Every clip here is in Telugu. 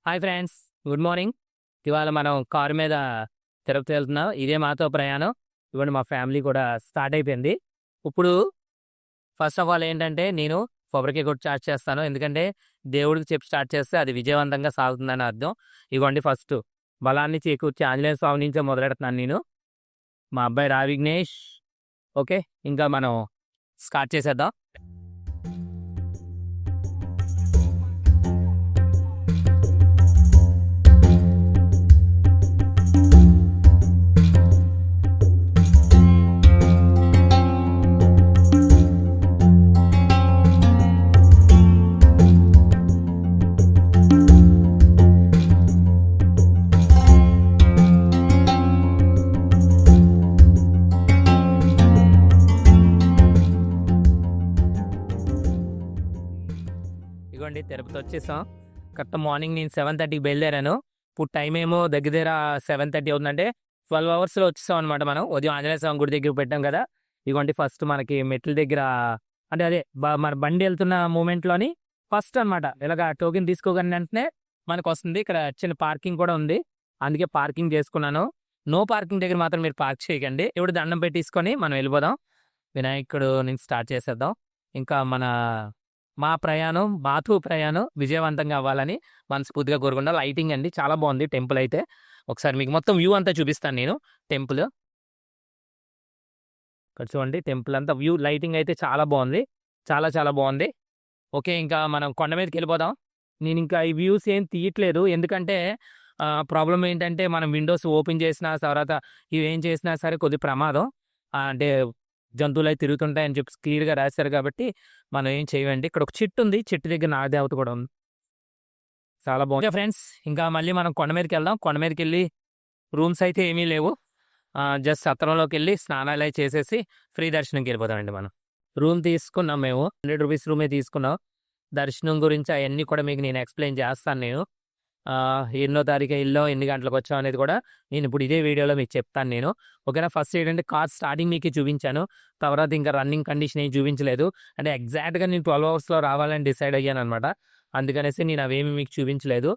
Hi friends, good morning. ఇవాళ మనం కారు మీద తిరుపతి వెళ్తున్నాం. ఇదే మాతో ప్రయాణం. ఇవ్వండి మా ఫ్యామిలీ కూడా స్టార్ట్ అయిపోయింది. ఇప్పుడు ఫస్ట్ ఆఫ్ ఆల్ ఏంటంటే నేను కొబ్బరికాయ కొట్టి స్టార్ట్ చేస్తాను. ఎందుకంటే దేవుడికి చెప్పి స్టార్ట్ చేస్తే అది విజయవంతంగా సాగుతుందని అర్థం. ఇగోండి ఫస్ట్ బలాన్ని చేకూర్చి ఆంజనేయ స్వామి నుంచే మొదలెడుతున్నాను నేను. మా అబ్బాయి రా విఘ్నేష్. ఓకే, ఇంకా మనం స్టార్ట్ చేసేద్దాం. ఇగోండి తిరుపతి వచ్చేసాం. కరెక్ట్ మార్నింగ్ నేను 7:30కి బయలుదేరాను. ఇప్పుడు టైం ఏమో దగ్గర దగ్గర 7:30 అవుతుందంటే 12 అవర్స్లో వచ్చేసాం అనమాట. మనం ఉదయం ఆంజనేయ స్వామి గుడి దగ్గర పెట్టాం కదా. ఇగోండి ఫస్ట్ మనకి మెట్ల దగ్గర అంటే అదే మన బండి వెళ్తున్న మూమెంట్లోని ఫస్ట్ అనమాట. ఇలాగ టోకెన్ తీసుకోగానే వెంటనే మనకు వస్తుంది. ఇక్కడ చిన్న పార్కింగ్ కూడా ఉంది, అందుకే పార్కింగ్ చేసుకున్నాను. నో పార్కింగ్ దగ్గర మాత్రం మీరు పార్క్ చేయకండి. ఇప్పుడు దండం పెట్టేసుకొని మనం వెళ్ళిపోదాం. వినాయకుడు నుంచి స్టార్ట్ చేసేద్దాం. ఇంకా మా మాతో ప్రయాణం విజయవంతంగా అవ్వాలని మనస్ఫూర్తిగా కోరుకుంటా. లైటింగ్ అండి చాలా బాగుంది టెంపుల్ అయితే. ఒకసారి మీకు మొత్తం వ్యూ అంతా చూపిస్తాను నేను. టెంపుల్ ఇక్కడ చూడండి, టెంపుల్ అంతా వ్యూ లైటింగ్ అయితే చాలా బాగుంది. చాలా చాలా బాగుంది. ఓకే, ఇంకా మనం కొండ మీదకి వెళ్ళిపోదాం. నేను ఇంకా ఈ వ్యూస్ ఏం తీయట్లేదు, ఎందుకంటే ప్రాబ్లం ఏంటంటే మనం విండోస్ ఓపెన్ చేసినా తర్వాత ఇవేం చేసినా సరే కొద్ది ప్రమాదం. అంటే జంతువులు అయితే తిరుగుతుంటాయని చెప్పి క్లియర్గా రాశారు కాబట్టి మనం ఏం చేయవండి. ఇక్కడ ఒక చెట్టు ఉంది, చెట్టు దగ్గర నాగదేవత కూడా ఉంది. చాలా బాగుంది ఫ్రెండ్స్. ఇంకా మళ్ళీ మనం కొండ మీదకి వెళ్దాం. కొండ మీదకి వెళ్ళి రూమ్స్ అయితే ఏమీ లేవు. జస్ట్ సత్రంలోకి వెళ్ళి స్నానాలు అవి చేసేసి ఫ్రీ దర్శనంకి వెళ్ళిపోతామండి. మనం రూమ్ తీసుకున్నాం, మేము 100 రూపీస్ రూమే తీసుకున్నాం. దర్శనం గురించి అవన్నీ కూడా మీకు నేను ఎక్స్ప్లెయిన్ చేస్తాను నేను. ఎన్నో తారీఖు ఇల్లో ఎన్ని గంటలకు వచ్చాం అనేది కూడా నేను ఇప్పుడు ఇదే వీడియోలో మీకు చెప్తాను నేను. ఓకేనా. ఫస్ట్ ఏంటంటే కార్ స్టార్టింగ్ మీకు చూపించాను, తర్వాత ఇంకా రన్నింగ్ కండిషన్ ఏం చూపించలేదు. అంటే ఎగ్జాక్ట్గా నేను 12 అవర్స్లో రావాలని డిసైడ్ అయ్యాను అనమాట. అందుకనేసి నేను అవేమి మీకు చూపించలేదు.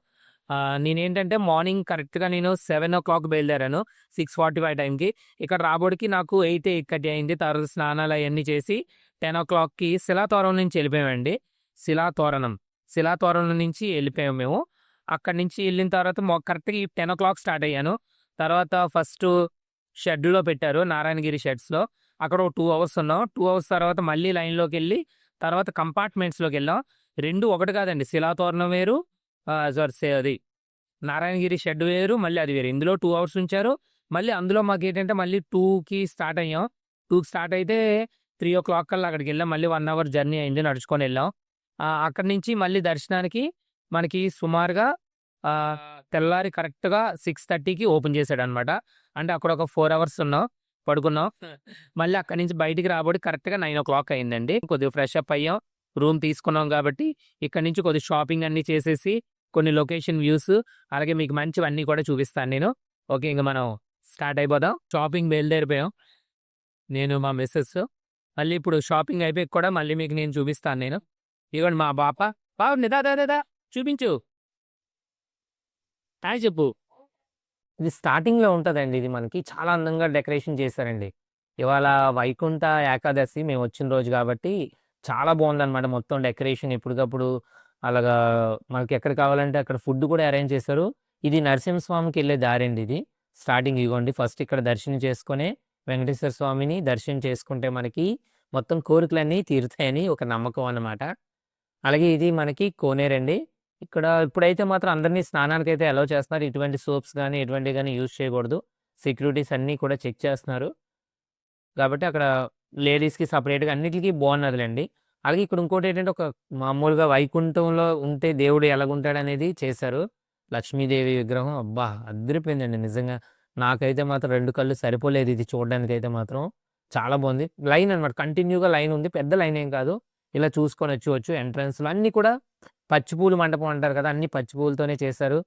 నేనేంటంటే మార్నింగ్ కరెక్ట్గా నేను 7 o'clock బయలుదేరాను, 6:45 టైంకి. ఇక్కడ రాబోడికి నాకు 8:30 అయింది. తర్వాత స్నానాలు అవన్నీ చేసి 10 o'clockకి శిలాతోరణం నుంచి వెళ్ళిపోయామండి. శిలాతోరణం నుంచి వెళ్ళిపోయాం మేము. అక్కడి నుంచి వెళ్ళిన తర్వాత కరెక్ట్గా 10 o'clock స్టార్ట్ అయ్యాను. తర్వాత ఫస్ట్ షెడ్లో పెట్టారు, నారాయణగిరి షెడ్స్లో. అక్కడ ఒక 2 అవర్స్ ఉన్నాం. 2 అవర్స్ తర్వాత మళ్ళీ లైన్లోకి వెళ్ళి తర్వాత కంపార్ట్మెంట్స్లోకి వెళ్ళాం. రెండు ఒకటి కాదండి, శిలాతోరణం వేరు, అది నారాయణగిరి షెడ్ వేరు, మళ్ళీ అది వేరు. ఇందులో 2 అవర్స్ ఉంచారు. మళ్ళీ అందులో మాకు ఏంటంటే మళ్ళీ 2కి స్టార్ట్ అయ్యాం. 2కి స్టార్ట్ అయితే 3 o'clock కల్లా అక్కడికి వెళ్ళాం. మళ్ళీ 1 hour జర్నీ అయింది, నడుచుకొని వెళ్ళాం. అక్కడి నుంచి మళ్ళీ దర్శనానికి మనకి సుమారుగా తెల్లారి కరెక్ట్గా 6:30కి ఓపెన్ చేశాడనమాట. అంటే అక్కడ ఒక 4 hours ఉన్నాం, పడుకున్నాం. మళ్ళీ అక్కడి నుంచి బయటికి రాబోడి కరెక్ట్గా 9 o'clock అయిందండి. కొద్దిగా ఫ్రెష్ అప్ అయ్యాం, రూమ్ తీసుకున్నాం కాబట్టి ఇక్కడ నుంచి కొద్దిగా షాపింగ్ అన్నీ చేసేసి కొన్ని లొకేషన్ వ్యూస్ అలాగే మీకు మంచివన్నీ కూడా చూపిస్తాను నేను. ఓకే, ఇంకా మనం స్టార్ట్ అయిపోదాం. షాపింగ్ బయలుదేరిపోయాం నేను మా మిస్సెస్. మళ్ళీ ఇప్పుడు షాపింగ్ అయిపోయి కూడా మళ్ళీ మీకు నేను చూపిస్తాను నేను. ఇదిగోండి మా బాబు నిదా చూపించు, హాయ్ చెప్పు. ఇది స్టార్టింగ్లో ఉంటుందండి. ఇది మనకి చాలా అందంగా డెకరేషన్ చేశారండి. ఇవాళ వైకుంఠ ఏకాదశి మేము వచ్చిన రోజు కాబట్టి చాలా బాగుందన్నమాట. మొత్తం డెకరేషన్ ఎప్పటికప్పుడు అలాగా మనకి ఎక్కడ కావాలంటే అక్కడ ఫుడ్ కూడా అరేంజ్ చేశారు. ఇది నరసింహస్వామికి వెళ్ళే దారండి ఇది. స్టార్టింగ్ ఇవ్వండి, ఫస్ట్ ఇక్కడ దర్శనం చేసుకునే వెంకటేశ్వర స్వామిని దర్శనం చేసుకుంటే మనకి మొత్తం కోరికలన్నీ తీరుతాయని ఒక నమ్మకం అన్నమాట. అలాగే ఇది మనకి కోనేరండి. ఇక్కడ ఇప్పుడైతే మాత్రం అందరినీ స్నానానికైతే అలౌ చేస్తున్నారు. ఇటువంటి సోప్స్ కానీ ఎటువంటివి కానీ యూజ్ చేయకూడదు. సెక్యూరిటీస్ అన్నీ కూడా చెక్ చేస్తున్నారు కాబట్టి అక్కడ లేడీస్‌కి సెపరేట్‌గా అన్నిటికి బాగున్నదిలేండి. అలాగే ఇక్కడ ఇంకోటి ఏంటంటే ఒక మామూలుగా వైకుంఠంలో ఉంటే దేవుడు ఎలాగుంటాడనేది చేశారు. లక్ష్మీదేవి విగ్రహం అబ్బా అదిరిపోయిందండి నిజంగా. నాకైతే మాత్రం 2 కళ్ళు సరిపోలేదు ఇది చూడడానికైతే మాత్రం. చాలా బాగుంది. లైన్ అనమాట, కంటిన్యూగా లైన్ ఉంది. పెద్ద లైన్ ఏం కాదు. ఇలా చూసుకొని వచ్చేవచ్చు. ఎంట్రన్స్‌లో అన్నీ కూడా పచ్చిపూలు మండపం అంటారు కదా, అన్ని పచ్చిపూలతోనే చేశారు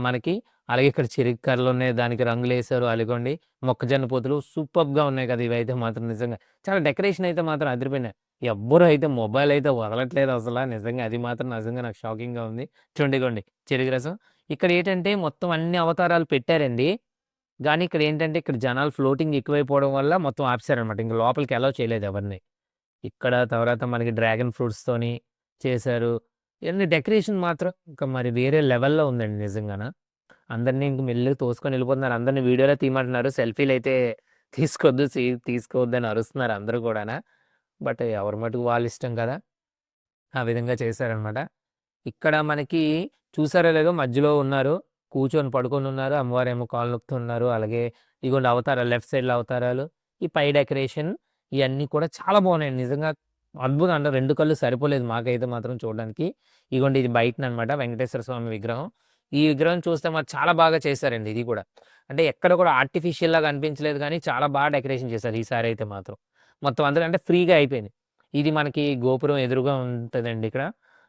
మనకి. అలాగే ఇక్కడ చెరుకు కర్రలు ఉన్నాయి, దానికి రంగులేశారు. అదిగోండి మొక్కజొన్న పొతులు సూపర్‌గా ఉన్నాయి కదా ఇవైతే మాత్రం నిజంగా. చాలా డెకరేషన్ అయితే మాత్రం అదిరిపోయినాయి. ఎవ్వరు అయితే మొబైల్ అయితే వదలట్లేదు అసల. నిజంగా అది మాత్రం నిజంగా నాకు షాకింగ్‌గా ఉంది. చూడండి ఇగోండి చెరుకు రసం. ఇక్కడ ఏంటంటే మొత్తం అన్ని అవతారాలు పెట్టారండి. గానీ ఇక్కడ ఏంటంటే ఇక్కడ జనాలు ఫ్లోటింగ్ ఎక్కువైపోవడం వల్ల మొత్తం ఆపేసారనమాట. ఇంక లోపలికి అలో చేయలేదు ఎవరిని. ఇక్కడ తర్వాత మనకి డ్రాగన్ ఫ్రూట్స్‌తోని చేశారు. ఇయన్నీ డెకరేషన్ మాత్రం ఇంకా మరి వేరే లెవెల్‌లో ఉందండి నిజంగాన. అందరిని ఇంక మెల్లిగా తోసుకొని ఎళ్ళిపోతున్నారు. అందరిని వీడియోలే తీయమంటున్నారు. సెల్ఫీలయితే తీసుకోవద్దు, తీసుకోవద్దని అరుస్తున్నారు అందరూ కూడాన. బట్ ఎవరి మటుకు వాళ్ళ ఇష్టం కదా! ఆ విధంగా చేశారనమాట. ఇక్కడ మనకి చూసారో లేదో మధ్యలో ఉన్నారు. కూర్చొని పడుకొనున్నారు. అమ్మవారేమో కాళ్ళు నొక్కుతున్నారు. అలాగే ఇగోండి అవతారాలు లెఫ్ట్ సైడ్‌లో అవతారాలు. ఈ పై డెకరేషన్ ఇయన్నీ కూడా చాలా బాగున్నాయండి. నిజంగా అద్భుతం అంటే 2 కళ్ళు సరిపోలేదు మాకైతే మాత్రం చూడడానికి. ఇగోండి ఇది బయటననమాట వెంకటేశ్వర స్వామి విగ్రహం. ఈ విగ్రహం చూస్తే మాకు చాలా బాగా చేశారండి ఇది కూడా. అంటే ఎక్కడ కూడా ఆర్టిఫిషియల్‌లాగా అనిపించలేదు గానీ చాలా బాగా డెకరేషన్ చేశారు ఈసారైతే మాత్రం. మొత్తం అందరూ అంటే ఫ్రీగా అయిపోయింది. ఇది మనకి గోపురం ఎదురుగా ఉంటదండి ఇక్కడ.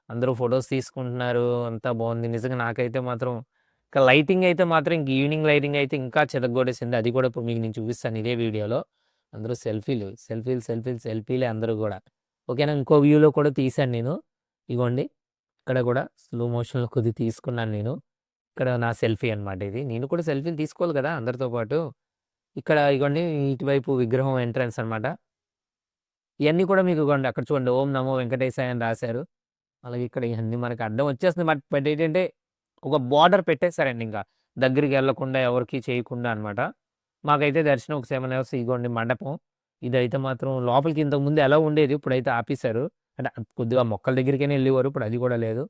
అందరూ ఫోటోస్ తీసుకుంటున్నారు. అంతా బావుంది. నిజంగా నాకైతే మాత్రం ఇక లైటింగ్ అయితే మాత్రం ఇంక ఈవినింగ్ లైటింగ్ అయితే ఇంకా చితగ్గొట్టేసింది. అది కూడా ఇప్పుడు మీకు నేను చూపిస్తాను ఇదే వీడియోలో. అందరూ సెల్ఫీలే అందరూ గూడా. ఓకేనా. ఇంకో వ్యూలో కూడా తీశాను నేను. ఇగోండి ఇక్కడ కూడా స్లో మోషన్‌లో కొద్దిగా తీసుకున్నాను నేను. ఇక్కడ నా సెల్ఫీ అనమాట ఇది. నేను కూడా సెల్ఫీలు తీసుకోవాలి కదా! అందరితో పాటు. ఇక్కడ ఇగోండి ఇటువైపు విగ్రహం ఎంట్రన్స్ అనమాట. ఇయన్నీ కూడా మీకు ఇగోండి అక్కడ చూడండి ఓం నమో వెంకటేశాయ అని రాశారు. అలాగే ఇక్కడ ఇయన్నీ మనకు అడ్డం వచ్చేస్తుంది. బట్ ఏంటంటే ఒక బోర్డర్ పెట్టేసారండి ఇంకా. దగ్గరికి ఎళ్ళకుండా ఎవరికీ చేయకుండా అనమాట. మాకైతే దర్శనం ఒక 7 అవర్స్ ఇగోండి మండపం. ఇదైతే మాత్రం లోపలికి ఇంతకుముందు ఎలో ఉండేది. ఇప్పుడైతే ఆపేసారు. అంటే కొద్దిగా మొక్కల దగ్గరికైనా ఎళ్ళేవారు. ఇప్పుడు అది కూడా లేదు.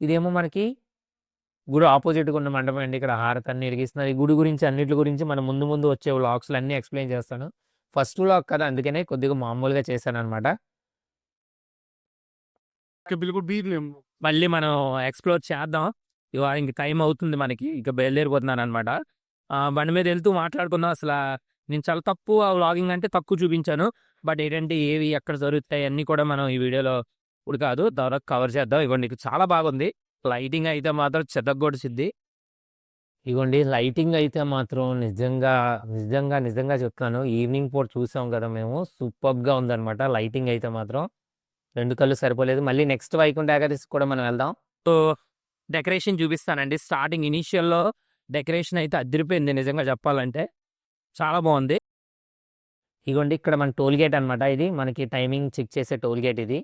ఇదేమో మనకి గుడి అపోజిట్‌గా ఉన్న మండపం అండి. ఇక్కడ హారతన్నీ ఎలిగిస్తున్నారు. ఈ గుడి గురించి అన్నిట్లి గురించి మనం ముందు ముందు వచ్చే వ్లాగ్స్‌లో అన్నీ ఎక్స్‌ప్లెయిన్ చేస్తాను. ఫస్ట్ వ్లాగ్ కదా! అందుకనే కొద్దిగా మామూలుగా చేశాననమాట. ఓకే. బిల్కుల్ బీర్ నేమ్ మళ్ళీ మనం ఎక్స్‌ప్లోర్ చేద్దాం. ఇవాళ ఇంక టైం అవుతుంది మనకి. ఇక బయలుదేరిపోతున్నాననమాట. బండి మీద ఎళ్తూ మాట్లాడుకుందాం. నేను చాలా తక్కువ వ్లాగింగ్ అంటే తక్కువ చూపించాను. బట్ ఏంటంటే ఏవి ఎక్కడ జరుగుతాయి అన్నీ కూడా మనం ఈ వీడియోలో ఇప్పుడు కాదు తర్వాత కవర్ చేద్దాం. ఇగోండి ఇక్కడ చాలా బాగుంది. లైటింగ్ అయితే మాత్రం చితగ్గొడిసిద్ది. ఇగోండి లైటింగ్ అయితే మాత్రం నిజంగా చెప్తున్నాను. ఈవినింగ్ పూట చూసాం కదా మేము. సూపర్బ్‌గా ఉందనమాట. లైటింగ్ అయితే మాత్రం 2 కళ్ళు సరిపోలేదు. మళ్ళీ నెక్స్ట్ వైకుంఠ ఏకాదశికి కూడా మనం వెళ్దాం. సో, డెకరేషన్ చూపిస్తానండి. స్టార్టింగ్ ఇనీషియల్‌లో డెకరేషన్ అయితే అదిరిపోయింది నిజంగా చెప్పాలంటే. చాలా బావుంది. ఇగోండి ఇక్కడ మన టోల్ గేట్ అనమాట ఇది. మనకి టైమింగ్ చెక్ చేసే టోల్ గేట్ ఇది.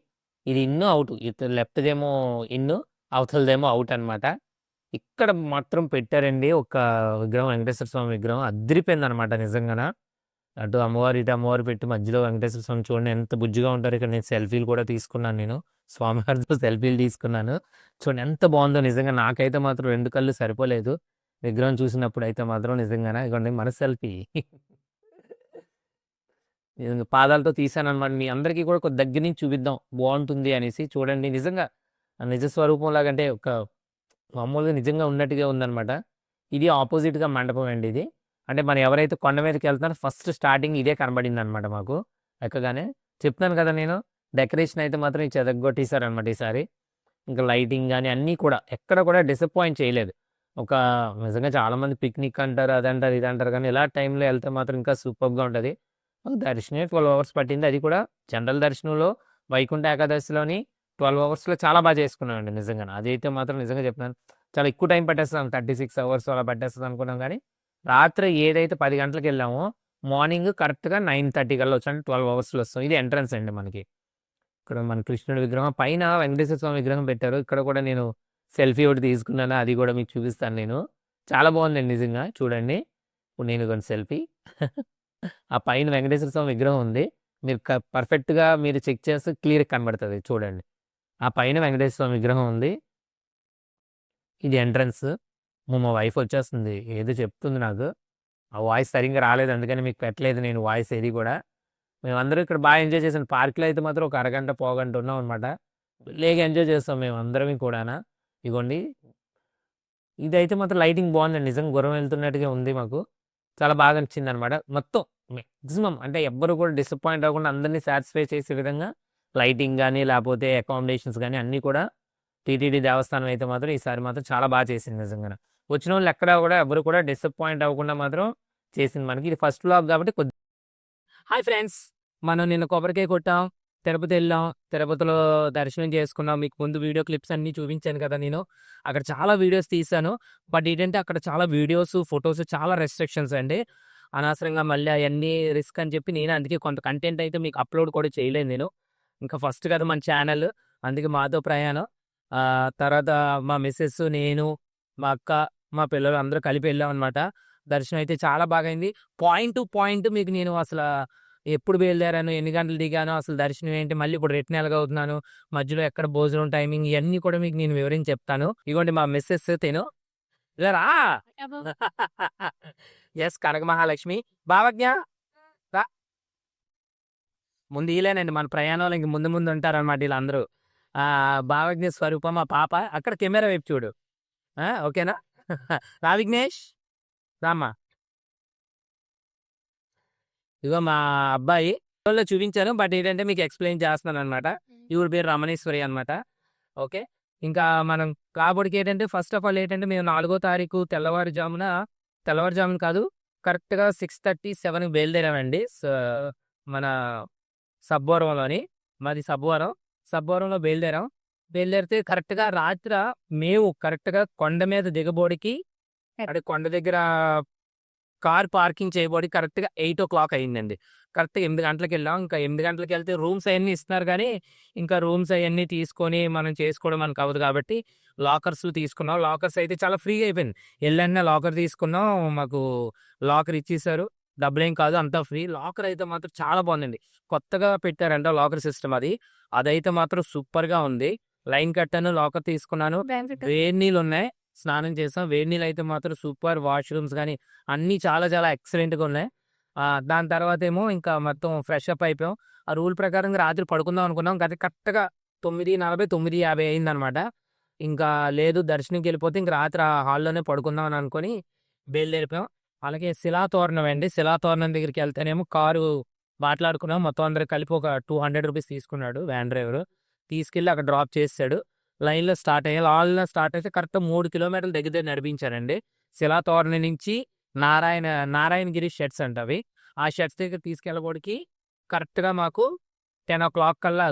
ఇది ఇన్ను, ఔటు. లెఫ్ట్‌దేమో ఇన్ను, అవతలదేమో ఔట్ అనమాట. ఇక్కడ మాత్రం పెట్టారండి ఒక విగ్రహం వెంకటేశ్వర స్వామి విగ్రహం. అదిరిపోయిందనమాట నిజంగాన. అటు అమ్మవారు, ఇటు అమ్మవారు పెట్టి మధ్యలో వెంకటేశ్వర స్వామి చూడండి ఎంత బుజ్జిగా ఉంటారో. ఇక్కడ నేను సెల్ఫీలు కూడా తీసుకున్నాను నేను. స్వామివారితో సెల్ఫీలు తీసుకున్నాను. చూడండి ఎంత బావుందో నిజంగా నాకైతే మాత్రం 2 కళ్ళు సరిపోలేదు. విగ్రహం చూసినప్పుడైతే మాత్రం నిజంగాన. ఇగోండి మన సెల్ఫీ. నిజంగా పాదాలతో తీశాననమాట. మీ అందరికీ కూడా కొద్ది దగ్గర నుంచి చూపిద్దాం బావుంటుంది అనేసి. చూడండి నిజంగా ఆ నిజ స్వరూపంలాగా అంటే ఒక మామూలుగా నిజంగా ఉన్నట్టుగా ఉందనమాట. ఇది ఆపోజిట్‌గా మండపం అండి ఇది. అంటే మనం ఎవరైతే కొండ మీదకెళ్తున్నారో ఫస్ట్ స్టార్టింగ్ ఇదే కనబడిందనమాట మాకు ఎక్కగానే. చెప్తున్నాను కదా నేను. డెకరేషన్ అయితే మాత్రం చెదగ్గొట్టేసారనమాట ఈసారి. ఇంకా లైటింగ్ గాని అన్నీ కూడా ఎక్కడ కూడా డిసప్పాయింట్ చేయలేదు. ఒక నిజంగా చాలామంది పిక్నిక్ అంటారు, అదంటారు, ఇదంటారు కానీ ఇలా టైంలో ఎళ్తే మాత్రం ఇంకా సూపర్బ్‌గా ఉంటది. మాకు దర్శనమే 12 అవర్స్ పట్టింది. అది కూడా జనరల్ దర్శనంలో వైకుంఠ ఏకాదశిలోని 12 అవర్స్‌లో చాలా చేసుకున్నామండి నిజంగానే. అదైతే మాత్రం నిజంగా చెప్తున్నాను. చాలా ఎక్కువ టైం పట్టేస్తది. 36 అవర్స్ అలా పట్టేస్తది అనుకున్నాం గానీ, రాత్రి ఏదైతే 10 గంటలకెళ్ళామో మార్నింగ్ కరెక్ట్‌గా 9:30 కల్లా వచ్చాం. అంటే 12 అవర్స్‌లో వస్తాం. ఇది ఎంట్రన్స్ అండి మనకి. ఇక్కడ మన కృష్ణుడి విగ్రహం పైన వెంకటేశ్వర స్వామి విగ్రహం పెట్టారు. ఇక్కడ కూడా నేను సెల్ఫీ ఒకటి తీసుకున్నాను. అది కూడా మీకు చూపిస్తాను నేను. చాలా బావుందండి నిజంగా చూడండి. ఇప్పుడు నేను ఇదిగోండి సెల్ఫీ. ఆ పైన వెంకటేశ్వర స్వామి విగ్రహం ఉంది. మీరు పర్ఫెక్ట్‌గా మీరు చెక్ చేస్తే క్లియర్‌గా కనబడతది చూడండి. ఆ పైన వెంకటేశ్వర స్వామి విగ్రహం ఉంది. ఇది ఎంట్రన్స్. మా వైఫ్ వచ్చేస్తుంది. ఏదో చెప్తుంది నాకు. ఆ వాయిస్ సరింగా రాలేదు. అందుకని మీకు పెట్టలేదు నేను వాయిస్ ఏది కూడా. మేమందరం ఇక్కడ ఎంజాయ్ చేసాం. పార్క్‌లో అయితే మాత్రం ఒక అరగంట, పావుగంట ఉన్నామనమాట. భలేగా ఎంజాయ్ చేస్తాం మేమందరమే కూడాన. ఇగోండి ఇదైతే మాత్రం లైటింగ్ బావుందండి. నిజంగా గుర్రం వెళ్తున్నట్టుగా ఉంది మాకు. చాలా బాగా నచ్చిందనమాట. మొత్తం మాక్సిమం అంటే ఎవ్వరు కూడా డిసప్పాయింట్ అవ్వకుండా అందరిని సాటిస్ఫై చేసే విధంగా లైటింగ్ గాని, లేపోతే అకామిడేషన్స్ గాని అన్నీ కూడా టీటీడీ దేవస్థానం అయితే మాత్రం ఈసారి మాత్రం చాలా చేసింది నిజంగాన. వచ్చినోళ్ళు ఎక్కడా కూడా ఎవ్వరు కూడా డిసప్పాయింట్ అవ్వకుండా మాత్రం చేసింది మనకి. ఇది ఫస్ట్ వ్లాగ్ కాబట్టి హాయ్ ఫ్రెండ్స్! మనం నిన్న కొబ్బరికాయ కొట్టాం. తిరుపతెళ్ళాం. తిరుపతిలో దర్శనం చేసుకున్నాం. మీకు ముందు వీడియో క్లిప్స్ అన్నీ చూపించాను కదా నేను. అక్కడ చాలా వీడియోస్ తీశాను. బట్ ఏంటంటే అక్కడ చాలా వీడియోస్, ఫోటోస్ చాలా రెస్ట్రిక్షన్స్ అండి. అనవసరంగా మళ్ళీ అయన్నీ రిస్క్ అని చెప్పి నేను అందుకే కొంత కంటెంట్ అయితే మీకు అప్‌లోడ్ కూడా చేయలేదు నేను. ఇంకా ఫస్ట్ కదా మన ఛానల్. అందుకే మాతో ప్రయాణం. తర్వాత మా మిసెస్, నేను, మా అక్క, మా పిల్లలు అందరూ కలిపి వెళ్ళామనమాట. దర్శనం అయితే చాలా బాగా అయింది. పాయింట్ టు పాయింట్ మీకు నేను ఎప్పుడు బయలుదేరాను, ఎన్ని గంటలు దిగాను, అసలు దర్శనం ఏంటి, మళ్ళీ ఇప్పుడు రిటర్న్ ఎలాగవుతున్నాను, మధ్యలో ఎక్కడ భోజనం టైమింగ్ ఇయన్నీ కూడా మీకు నేను వివరించి చెప్తాను. ఇగోండి మా మిసెస్ తిను. ఇలా రా! యెస్. కనక మహాలక్ష్మి. భావజ్ఞ రా! ముందు ఈళ్ళేనండి మన ప్రయాణంలో ఇంక ముందు ముందు ఉంటారనమాట ఈళ్ళందరూ. భావజ్ఞ స్వరూపం మా పాప. అక్కడ కెమెరా వైపు చూడు. ఓకేనా? రా విఘ్నేష్. రామ్మా. ఇదిగో మా అబ్బాయి. ఫోన్‌లో చూపించాను. బట్ ఏంటంటే మీకు ఎక్స్‌ప్లెయిన్ చేస్తున్నాననమాట. ఈవిడ పేరు రమణేశ్వరి అనమాట. ఓకే. ఇంకా మనం కాబోడికి ఏంటంటే ఫస్ట్ ఆఫ్ ఆల్ ఏంటంటే మేము 4 తారీఖు తెల్లవారుజామున కాదు, కరెక్ట్‌గా 6:30, 7కి బయలుదేరామండి. మన సబ్బవరంలోని. మాది సబ్బవరం. సబ్బవరంలో బయలుదేరాం. బయలుదేరితే కరెక్ట్‌గా మేము కరెక్ట్‌గా కొండ మీద దిగబోడికి అంటే కొండ దగ్గర కార్ పార్కింగ్ చేయబోడికి కరెక్ట్‌గా 8:00 అయిందండి. కరెక్ట్‌గా 8 గంటలకెళ్ళాం. ఇంకా 8 గంటలకెళ్తే రూమ్స్ అయన్నీ ఇస్తున్నారు గానీ, ఇంకా రూమ్స్ అయన్నీ తీసుకొని మనం చేసుకోవడం మనకు అవ్వదు కాబట్టి లాకర్స్‌లో తీసుకున్నాం. లాకర్స్ అయితే చాలా ఫ్రీగా అయిపోయింది. ఎళ్ళెంటనే లాకర్ తీసుకున్నాం. మాకు లాకర్ ఇచ్చేసారు. డబ్బులేం కాదు అంతా ఫ్రీ. లాకర్ అయితే మాత్రం చాలా బాగుందండి. కొత్తగా పెట్టారంట లాకర్ సిస్టమ్ అది. అదైతే మాత్రం సూపర్‌గా ఉంది. లైన్ కట్టాను, లాకర్ తీసుకున్నాను. వేడి నీళ్ళున్నాయి. స్నానం చేసాం. వేడి నీళ్ళైతే మాత్రం సూపర్. వాష్‌రూమ్స్ గాని అన్నీ చాలా చాలా ఎక్సలెంట్‌గా ఉన్నాయి. దాని తర్వాతేమో ఇంకా మొత్తం ఫ్రెష్ అప్ అయిపోయాం. ఆ రూల్ ప్రకారంగా రాత్రి పడుకుందాం అనుకున్నాం. అది కరెక్ట్‌గా 9:40, 9:50 అయిందనమాట. ఇంకా లేదు దర్శనంకెళ్ళిపోతే ఇంక రాత్రి ఆ హాల్‌లోనే పడుకుందాం అని అనుకోని బయలుదేరిపోయాం. అలాగే శిలాతోరణం అండి. శిలాతోరణం దగ్గరికెళ్తేనేమో కారు మాట్లాడుకున్నాం. మొత్తం అందరం కలిపి ఒక ₹200 తీసుకున్నాడు వ్యాన్ డ్రైవరు. తీసుకెళ్ళి అక్కడ డ్రాప్ చేసేసాడు. లైన్‌లో స్టార్ట్ అయ్యాం. లైన్‌లో స్టార్ట్ అయితే కరెక్ట్‌గా 3 కిలోమీటర్ల దగ్గర దగ్గర నడిపించారండి. శిలాతోరణం నుంచి నారాయణగిరి షెడ్స్ అంట అవి. ఆ షెడ్స్ దగ్గర తీసుకెళ్ళబోడికి కరెక్ట్‌గా మాకు 10:00 కల్లా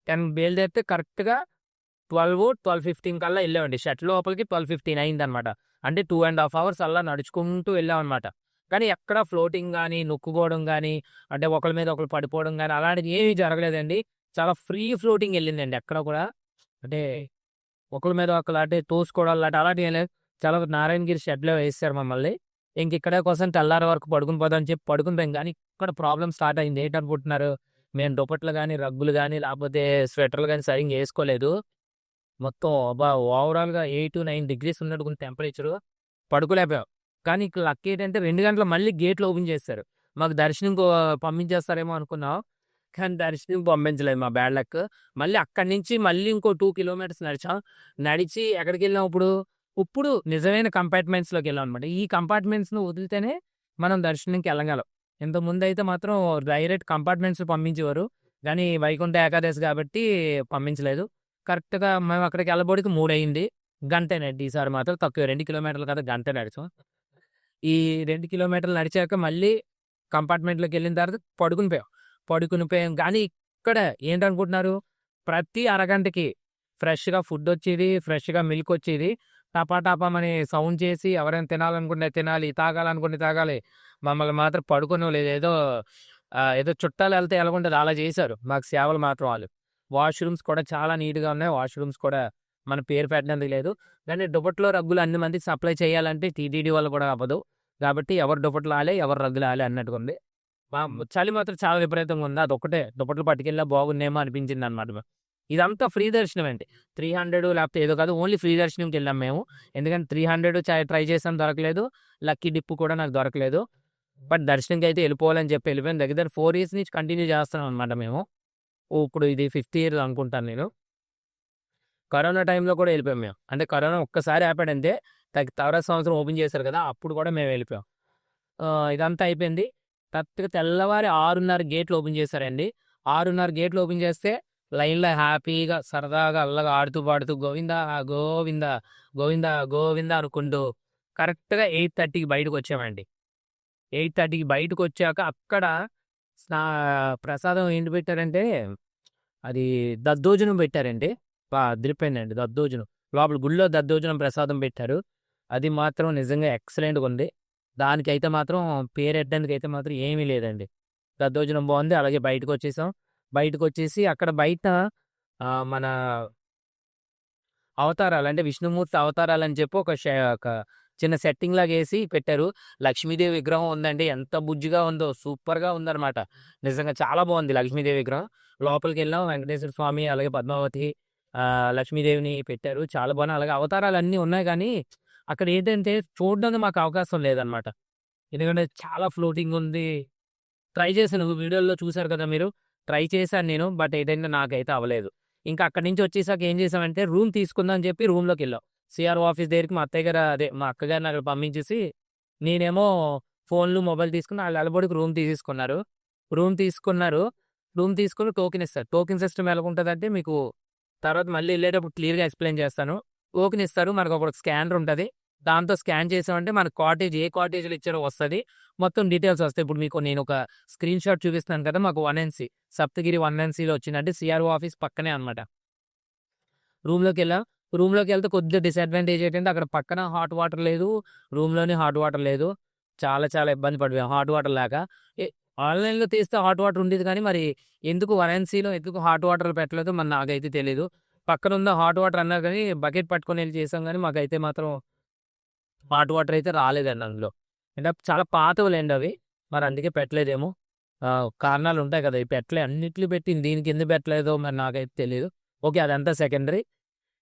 10 బయలుదేరితే కరెక్ట్‌గా 12, 12:15 కల్లా ఎళ్ళామండి. షెడ్ లోపలికి 12:15 అయిందనమాట. అంటే 2½ అవర్స్ అలా నడుచుకుంటూ వెళ్ళామనమాట. కానీ ఎక్కడ ఫ్లోటింగ్ గాని, నొక్కుకోవడం గాని, అంటే ఒకళ్ళ మీద ఒకళ్ళు పడిపోవడం గాని అలాంటిది ఏమీ జరగలేదండి. చాలా ఫ్రీ ఫ్లోటింగ్ ఎళ్ళిందండి ఎక్కడ కూడా. అంటే ఒకళ్ళ మీద ఒకళ్ళు అంటే తోసుకోవడం అలాంటివి ఏం లేదు. చాలా నారాయణగిరి షెడ్‌లో వేసేసారు మమ్మల్ని. ఇక్కడే కోసం తెల్లారి వరకు పడుకొని పోదాం అని చెప్పి పడుకొని పోయాం. కానీ ఇక్కడ ప్రాబ్లమ్ స్టార్ట్ అయింది. ఏంటనుకుంటున్నారు? మేము దుప్పట్లు గాని, రగ్గులు గాని, లేకపోతే స్వెటర్‌లు గాని సరిగ్గా ఏసుకోలేదు. మొత్తం ఓవరాల్‌గా 8-9 డిగ్రీస్ ఉన్నట్టుగుంది టెంపరేచరు. పడుకోలేకపోయాం. కానీ ఇక్కడ లక్ ఏంటంటే 2 గంటలకు మళ్ళీ గేట్లు ఓపెన్ చేసేసారు. మాకు దర్శనం పంపించేస్తారేమో అనుకున్నాం. కానీ దర్శనం పంపించలేదు మా బ్యాడ్ లక్. మళ్ళీ అక్కడి నుంచి మళ్ళీ ఇంకో 2 కిలోమీటర్స్ నడిచాం. నడిచి ఎక్కడికెళ్ళాం ఇప్పుడు నిజమైన కంపార్ట్మెంట్స్‌లోకెళ్ళాం అనమాట. ఈ కంపార్ట్మెంట్స్‌ని వదిలితేనే మనం దర్శనంకి ఎళ్ళగలం. ఇంతకుముందయితే మాత్రం డైరెక్ట్ కంపార్ట్మెంట్స్‌లో పంపించేవారు. కానీ వైకుంఠ ఏకాదశి కాబట్టి పంపించలేదు. కరెక్ట్‌గా మేము అక్కడికి ఎళ్ళబోడికి 3 అయింది. గంటేనండి ఈసారి మాత్రం తక్కువే 2 కిలోమీటర్లు కదా! గంటే నడిచాం. ఈ 2 కిలోమీటర్లు నడిచాక మళ్ళీ కంపార్ట్మెంట్‌లోకెళ్ళిన తర్వాత పడుకుని పోయాం. కానీ ఇక్కడ ఏంటనుకుంటున్నారు? ప్రతి అరగంటకి ఫ్రెష్‌గా ఫుడ్డొచ్చేది, ఫ్రెష్‌గా మిల్కొచ్చేది. టపా టపామని సౌండ్ చేసి ఎవరైనా తినాలనుకుంటే తినాలి, తాగాలనుకుంటే తాగాలి. మమ్మల్ని మాత్రం పడుకోనివ్వలేదు. ఏదో చుట్టాలెళ్తే ఎలాగుంటదో అలా చేశారు. మాకు సేవలు మాత్రం ఆళ్ళు. వాష్‌రూమ్స్ కూడా చాలా నీట్‌గా ఉన్నాయి. వాష్‌రూమ్స్ కూడా మన పేరు పెట్టడానికి లేదు. కానీ దుప్పట్లు, రగ్గులు అన్ని మందికి సప్లై చేయాలంటే టీటీడీ వల్ల కూడా అవ్వదు. కాబట్టి ఎవరి దుప్పట్లు ఆలే, ఎవరి రగ్గులు ఆలే అన్నట్టుగుంది. చలి మాత్రం చాలా విపరీతంగా ఉంది. అదొక్కటే దుప్పట్లు పట్టుకెళ్ళినా బాగున్నేమో అనిపించిందనమాట. ఇదంతా ఫ్రీ దర్శనం అండి. 300 లేకపోతే ఏదో కాదు. ఓన్లీ ఫ్రీ దర్శనంకెళ్ళాం మేము. ఎందుకంటే 300 ట్రై చేసాం దొరకలేదు. లక్కీ డిప్ కూడా నాకు దొరకలేదు. బట్ దర్శనంకైతే ఎళ్ళిపోవాలని చెప్పి ఎళ్ళిపోయాం. దగ్గర దగ్గర 4 ఇయర్స్ నుంచి కంటిన్యూ చేస్తున్నాం అనమాట మేము. ఇప్పుడు ఇది 5థ్ ఇయర్ అనుకుంటాను నేను. కరోనా టైంలో కూడా ఎళ్ళిపోయాం మేము. అంటే కరోనా ఒక్కసారి ఆపాడంతే. తర్వాత సంవత్సరం ఓపెన్ చేశారు కదా! అప్పుడు కూడా మేము వెళ్ళిపోయాం. ఇదంతా అయిపోయింది. కరెక్ట్‌గా తెల్లవారి 6:30 గేట్లు ఓపెన్ చేశారండి. 6:30 గేట్లు ఓపెన్ చేస్తే లైన్‌లో హ్యాపీగా సరదాగా అల్లగా ఆడుతూ పాడుతూ గోవిందా గోవిందా గోవిందా గోవిందా అనుకుంటూ కరెక్ట్‌గా 8:30కి బయటకొచ్చామండి. 8:30కి బయటకొచ్చాక అక్కడ స్నా ప్రసాదం ఏంటి పెట్టారంటే, అది దద్దోజనం పెట్టారండి. అదిరిపోయిందండి దద్దోజనం. లోపల గుడిలో దద్దోజనం ప్రసాదం పెట్టారు. అది మాత్రం నిజంగా ఎక్సలెంట్‌గుంది. దానికైతే మాత్రం పేరెట్టడానికైతే మాత్రం ఏమీ లేదండి. దద్దోజనం బావుంది. అలాగే బయటకొచ్చేసాం. బయటకొచ్చేసి అక్కడ బయట మన అవతారాలు అంటే విష్ణుమూర్తి అవతారాలని చెప్పి ఒక చిన్న సెట్టింగ్‌లాగేసి పెట్టారు. లక్ష్మీదేవి విగ్రహం ఉందండి. ఎంత బుజ్జిగా ఉందో సూపర్‌గా ఉందనమాట. నిజంగా చాలా బావుంది లక్ష్మీదేవి విగ్రహం. లోపలికెళ్ళాం వెంకటేశ్వర స్వామి, అలాగే పద్మావతి, లక్ష్మీదేవిని పెట్టారు. చాలా బాగున్నాయి. అలాగే అవతారాలన్నీ ఉన్నాయి గానీ, అక్కడ ఏంటంటే చూడడానికి మాకు అవకాశం లేదనమాట. ఎందుకంటే చాలా ఫ్లోటింగ్ ఉంది. ట్రై చేశాను. వీడియోల్లో చూసారు కదా మీరు. ట్రై చేశాను నేను. బట్ ఏంటంటే నాకైతే అవ్వలేదు. ఇంకా అక్కడి నుంచి వచ్చేసాక ఏం చేసామంటే రూమ్ తీసుకుందాం అని చెప్పి రూమ్‌లోకెళ్ళాం. సీఆర్‌ఓ ఆఫీస్ దగ్గరికి మా అత్తయ్య గారు అదే మా అక్కగారిని అక్కడ పంపించేసి, నేనేమో ఫోన్‌లు, మొబైల్ తీసుకొని ఆళ్ళు అలబోడికి రూమ్ తీసేసుకున్నారు. రూమ్ తీసుకున్నారు. రూమ్ తీసుకొని టోకెన్ ఇస్తారు. టోకెన్ సిస్టమ్ ఎలాగుంటదంటే మీకు తర్వాత మళ్ళీ ఎళ్ళేటప్పుడు క్లియర్‌గా ఎక్స్‌ప్లెయిన్ చేస్తాను. టోకెన్ ఇస్తారు. మనకొక స్కానర్ ఉంటది. దాంతో స్కాన్ చేసామంటే మన కాటేజ్ ఏ కాటేజ్‌లో ఇచ్చారో వస్తది. మొత్తం డీటెయిల్స్ వస్తాయి. ఇప్పుడు మీకు నేనొక స్క్రీన్‌షాట్ చూపిస్తున్నాను కదా! మాకు 1NC సప్తగిరి 1NCలో వచ్చిందంటే సీఆర్‌ఓ ఆఫీస్ పక్కనే అనమాట. రూమ్‌లోకెళ్ళాం. రూమ్‌లోకెళ్తే కొద్దిగా డిసడ్వాంటేజ్ ఏంటంటే అక్కడ పక్కన హాట్ వాటర్ లేదు. రూమ్‌లోని హాట్ వాటర్ లేదు. చాలా చాలా ఇబ్బంది పడిపోయాం హాట్ వాటర్ లేక. ఎ ఆన్‌లైన్‌లో తీస్తే హాట్ వాటర్ ఉండేది కానీ మరి ఎందుకు 1NCలో ఎందుకు హాట్ వాటర్ పెట్టలేదో మరి నాకైతే తెలీదు. పక్కనున్న హాట్ వాటర్ అన్నారు కానీ బకెట్ పట్టుకొనెళ్లి చేసాం గానీ మాకైతే మాత్రం హాట్ వాటర్ అయితే రాలేదండి అందులో. అంటే చాలా పాతవిలెండి అవి. మరి అందుకే పెట్టలేదేమో. కారణాలుంటాయి కదా! ఇవి అన్నిట్లో పెట్టింది దీనికి ఎందుకు పెట్టలేదో మరి నాకైతే తెలీదు. ఓకే. అదంతా సెకండరీ.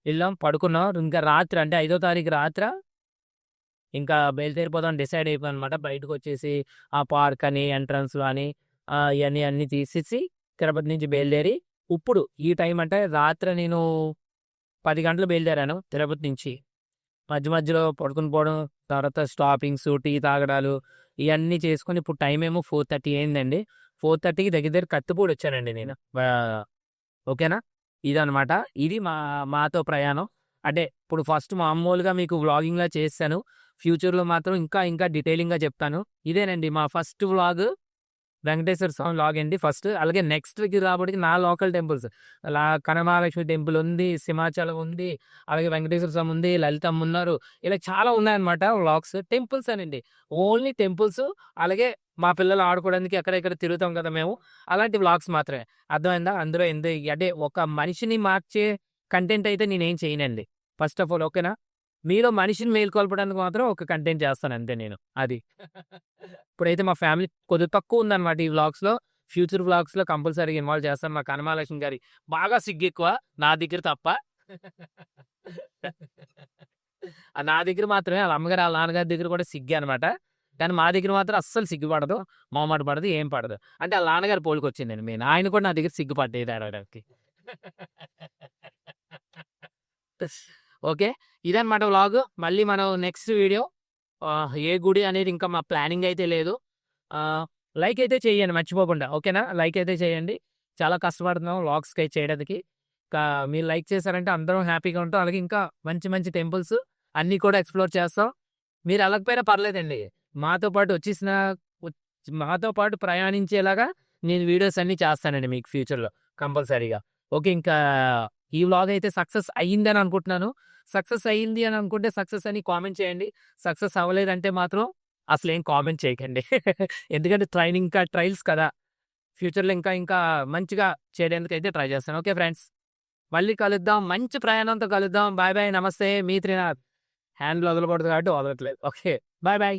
ఎళ్ళాం పడుకున్నాం. ఇంకా రాత్రి అంటే 5వ తారీఖు రాత్ర ఇంకా బయలుదేరిపోదాం డిసైడ్ అయిపోయామనమాట. బయటకొచ్చేసి ఆ పార్క్ అని, ఎంట్రన్స్‌లో అని ఇయన్నీ అన్నీ తీసేసి తిరుపతి నుంచి బయలుదేరి ఇప్పుడు ఈ టైం అంటే రాత్రి నేను 10 గంటలకు బయలుదేరాను తిరుపతి నుంచి. మధ్య మధ్యలో పడుకొని పోవడం, తర్వాత స్టాపింగ్స్, టీ తాగడాలు ఇయన్నీ చేసుకొని ఇప్పుడు టైమేమో 4:30 అయిందండి. 4:30కి దగ్గర దగ్గర కత్తిపూడొచ్చానండి నేను. ఓకేనా? ఇదనమాట. ఇది మాతో ప్రయాణం. అంటే ఇప్పుడు ఫస్ట్ మామూలుగా మీకు వ్లాగింగ్‌లా చేసేసాను. ఫ్యూచర్‌లో మాత్రం ఇంకా ఇంకా డీటెయిలింగ్‌గా చెప్తాను. ఇదేనండి మా ఫస్ట్ వ్లాగ్. వెంకటేశ్వర స్వామి లాగండి ఫస్ట్. అలాగే నెక్స్ట్‌కి రాబోయేది నా లోకల్ టెంపుల్స్. అలా కనమహాలక్ష్మి టెంపుల్ ఉంది, సింహాచలం ఉంది, అలాగే వెంకటేశ్వర స్వామి ఉంది, లలితమ్మ ఉన్నారు. ఇలా చాలా ఉన్నాయన్నమాట వ్లాగ్స్. టెంపుల్స్ అనండి. ఓన్లీ టెంపుల్స్ అలాగే మా పిల్లలు ఆడుకోవడానికి అక్కడ ఇక్కడ తిరుగుతాం కదా మేము. అలాంటి వ్లాగ్స్ మాత్రమే. అర్థమైందా? అందులో అంటే ఒక మనిషిని మార్చే కంటెంట్ అయితే నేనేం చేయనండి. ఫస్ట్ ఆఫ్ ఆల్ ఓకేనా? మీలో మనిషిని మేలుకొల్పడానికి మాత్రం ఒక కంటెంట్ చేస్తాను అంతే నేను. అది. ఇప్పుడైతే మా ఫ్యామిలీ కొద్దిగా తక్కువుందనమాట ఈ వ్లాగ్స్‌లో. ఫ్యూచర్ వ్లాగ్స్‌లో కంపల్సరీగా ఇన్వాల్వ్ చేస్తాను. మా కనమహాలక్ష్మి గారి బాగా సిగ్గెక్కువ. నా దగ్గర తప్ప. నా దగ్గర మాత్రమే ఆళ్ళ అమ్మగారు, ఆళ్ళ నాన్నగారి దగ్గర కూడా సిగ్గే అనమాట. కానీ మా దగ్గర మాత్రం అస్సలు సిగ్గుపడదు. మొహమాట పడదు. ఏం పడదు. అంటే ఆళ్ళ నాన్నగారి పోలికొచ్చిందండి మెయిన్. ఆయన కూడా నా దగ్గర సిగ్గుపడ్డేది అడగడానికి. ఓకే. ఇదనమాట వ్లాగ్. మళ్ళీ మనం నెక్స్ట్ వీడియో ఏ గుడి అనేది ఇంకా మా ప్లానింగ్ అయితే లేదు. లైక్ అయితే చేయండి మర్చిపోకుండా. ఓకేనా? లైక్ అయితే చేయండి. చాలా కష్టపడుతున్నాం వ్లాగ్స్‌కై చేయడానికి. మీరు లైక్ చేశారంటే అందరం హ్యాపీగా ఉంటాం. అలాగే ఇంకా మంచి మంచి టెంపుల్స్ అన్నీ కూడా ఎక్స్‌ప్లోర్ చేస్తాం. మీరు ఎళ్ళకపోయినా పర్లేదండి. మాతో పాటు మాతో పాటు ప్రయాణించేలాగా నేను వీడియోస్ అన్నీ చేస్తానండి మీకు ఫ్యూచర్‌లో కంపల్సరీగా. ఓకే. ఇంకా ఈ వ్లాగ్ అయితే సక్సెస్ అయ్యిందని అనుకుంటున్నాను. సక్సెస్ అయింది అని అనుకుంటే సక్సెస్ అని కామెంట్ చేయండి. సక్సెస్ అవ్వలేదంటే మాత్రం అసలేం కామెంట్ చేయకండి. ఎందుకంటే ఇంకా ట్రయల్స్ కదా! ఫ్యూచర్‌లో ఇంకా ఇంకా మంచిగా చేయడానికైతే ట్రై చేస్తాను. Okay friends. మళ్ళీ కలుద్దాం. మంచి ప్రయాణంతో కలుద్దాం. Bye bye. నమస్తే. మీ త్రినాథ్. హ్యాండ్‌లు వదలకూడదు కాబట్టి వదలట్లేదు. ఓకే. Bye bye.